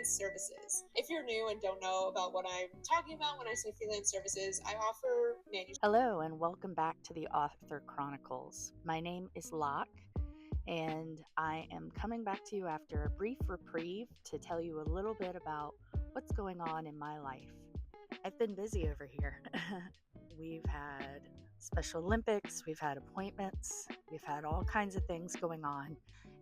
services. If you're new and don't know about what I'm talking about when I say freelance services, I offer manuscripts. Hello and welcome back to the Author Chronicles. My name is Locke and I am coming back to you after a brief reprieve to tell you a little bit about what's going on in my life. I've been busy over here. We've had Special Olympics, we've had appointments, we've had all kinds of things going on.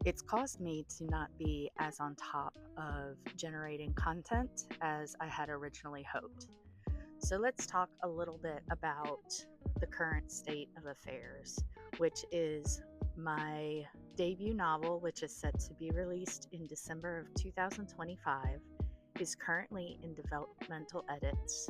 It's caused me to not be as on top of generating content as I had originally hoped. So let's talk a little bit about the current state of affairs, which is my debut novel, which is set to be released in December of 2025, is currently in developmental edits.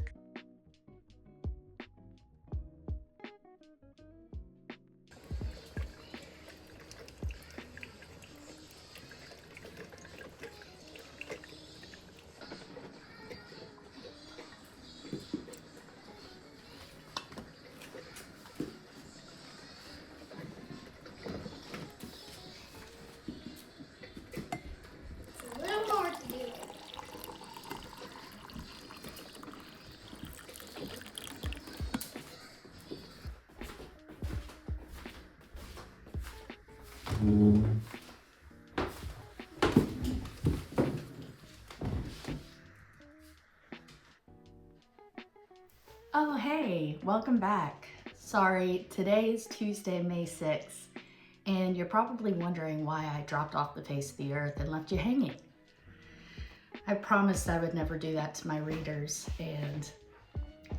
Oh, hey, welcome back. Sorry, today is Tuesday, May 6th, and you're probably wondering why I dropped off the face of the earth and left you hanging. I promised I would never do that to my readers, and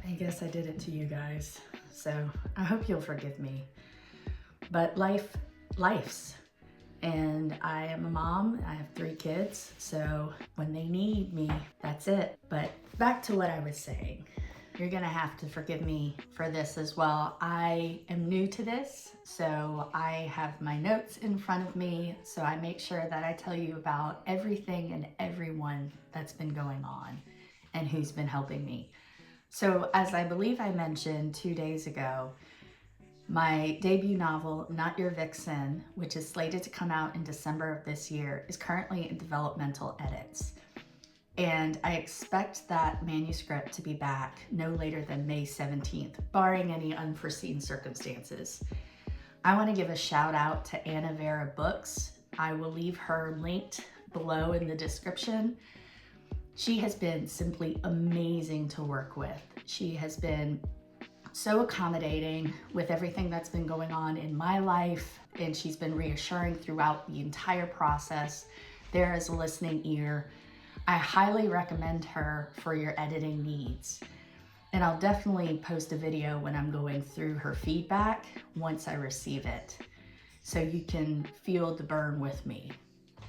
I guess I did it to you guys. So I hope you'll forgive me. But life's. And I am a mom, I have 3 kids, so when they need me, that's it. But back to what I was saying. You're gonna have to forgive me for this as well. I am new to this, so I have my notes in front of me, so I make sure that I tell you about everything and everyone that's been going on and who's been helping me. So as I believe I mentioned 2 days ago, my debut novel, Not Your Vixen, which is slated to come out in December of this year, is currently in developmental edits. And I expect that manuscript to be back no later than May 17th, barring any unforeseen circumstances. I want to give a shout out to Anna Vera Books. I will leave her linked below in the description. She has been simply amazing to work with. She has been so accommodating with everything that's been going on in my life, and she's been reassuring throughout the entire process. There is a listening ear. I highly recommend her for your editing needs. And I'll definitely post a video when I'm going through her feedback once I receive it, so you can feel the burn with me.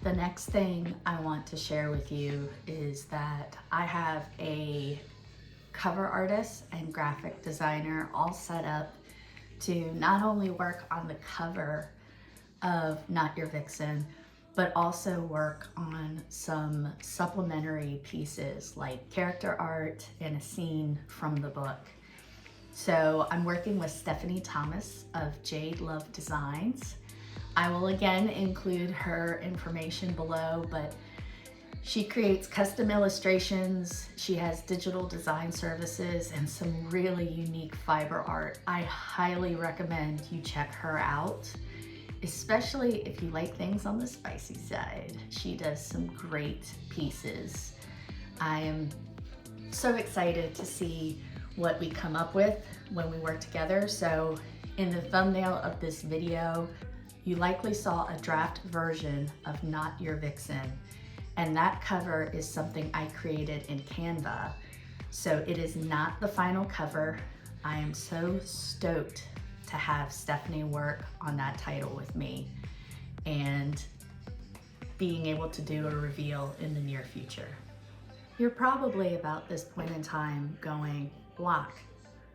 The next thing I want to share with you is that I have a cover artist and graphic designer all set up to not only work on the cover of Not Your Vixen, but also work on some supplementary pieces like character art and a scene from the book. So I'm working with Stephanie Thomas of Jade Love Designs. I will again include her information below, but she creates custom illustrations, she has digital design services, and some really unique fiber art. I highly recommend you check her out, especially if you like things on the spicy side. She does some great pieces. I am so excited to see what we come up with when we work together. So in the thumbnail of this video, you likely saw a draft version of Not Your Vixen. And that cover is something I created in Canva. So it is not the final cover. I am so stoked to have Stephanie work on that title with me and being able to do a reveal in the near future. You're probably about this point in time going, Locke,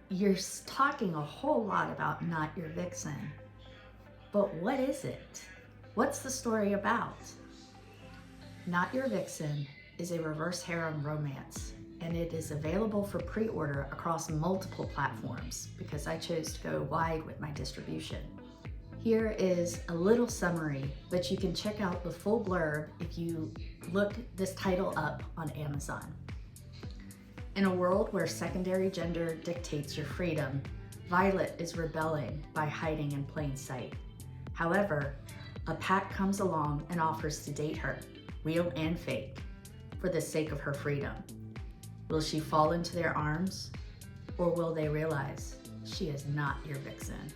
you're talking a whole lot about Not Your Vixen, but what is it? What's the story about? Not Your Vixen is a reverse harem romance, and it is available for pre-order across multiple platforms because I chose to go wide with my distribution. Here is a little summary, but you can check out the full blurb if you looked this title up on Amazon. In a world where secondary gender dictates your freedom, Violet is rebelling by hiding in plain sight. However, a pack comes along and offers to date her, real and fake, for the sake of her freedom. Will she fall into their arms, or will they realize she is not your vixen?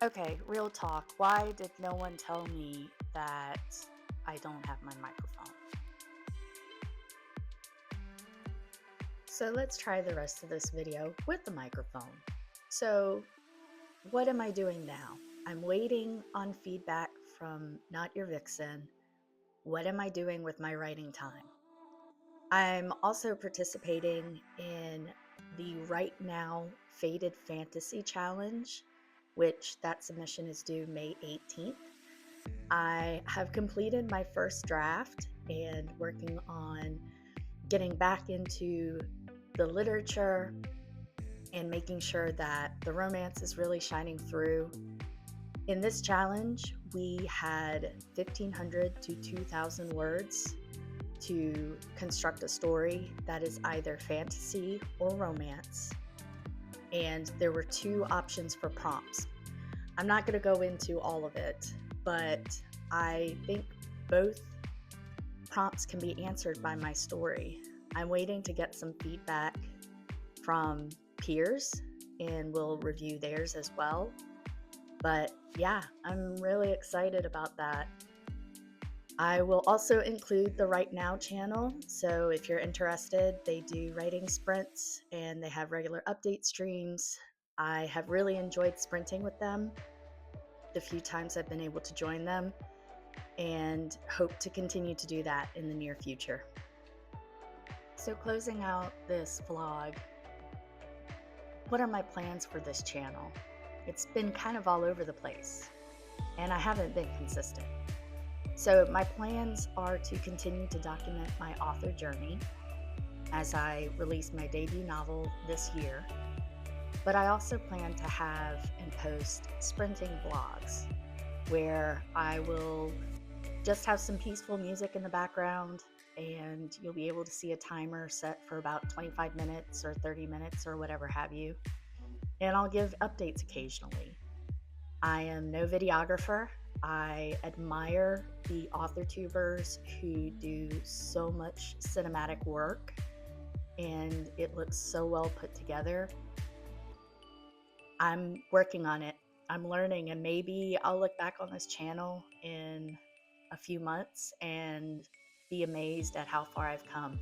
Okay, real talk. Why did no one tell me that I don't have my microphone? So let's try the rest of this video with the microphone. So what am I doing now? I'm waiting on feedback from Not Your Vixen. What am I doing with my writing time? I'm also participating in the Right Now Faded Fantasy Challenge, which that submission is due May 18th. I have completed my first draft and working on getting back into the literature and making sure that the romance is really shining through. In this challenge, we had 1,500 to 2,000 words to construct a story that is either fantasy or romance. And there were 2 options for prompts. I'm not going to go into all of it, but I think both prompts can be answered by my story. I'm waiting to get some feedback from peers and we'll review theirs as well. But yeah, I'm really excited about that. I will also include the Right Now channel. So if you're interested, they do writing sprints and they have regular update streams. I have really enjoyed sprinting with them the few times I've been able to join them and hope to continue to do that in the near future. So closing out this vlog, what are my plans for this channel? It's been kind of all over the place and I haven't been consistent. So my plans are to continue to document my author journey as I release my debut novel this year, but I also plan to have and post sprinting vlogs where I will just have some peaceful music in the background and you'll be able to see a timer set for about 25 minutes or 30 minutes or whatever have you. And I'll give updates occasionally. I am no videographer. I admire the author tubers who do so much cinematic work and it looks so well put together. I'm working on it. I'm learning, and maybe I'll look back on this channel in a few months and be amazed at how far I've come.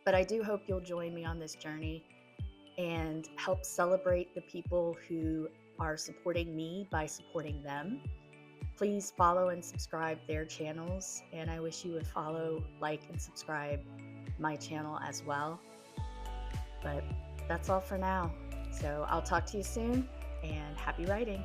But I do hope you'll join me on this journey and help celebrate the people who are supporting me by supporting them. Please follow and subscribe their channels, and I wish you would follow, like, and subscribe my channel as well. But that's all for now. So I'll talk to you soon, and happy writing.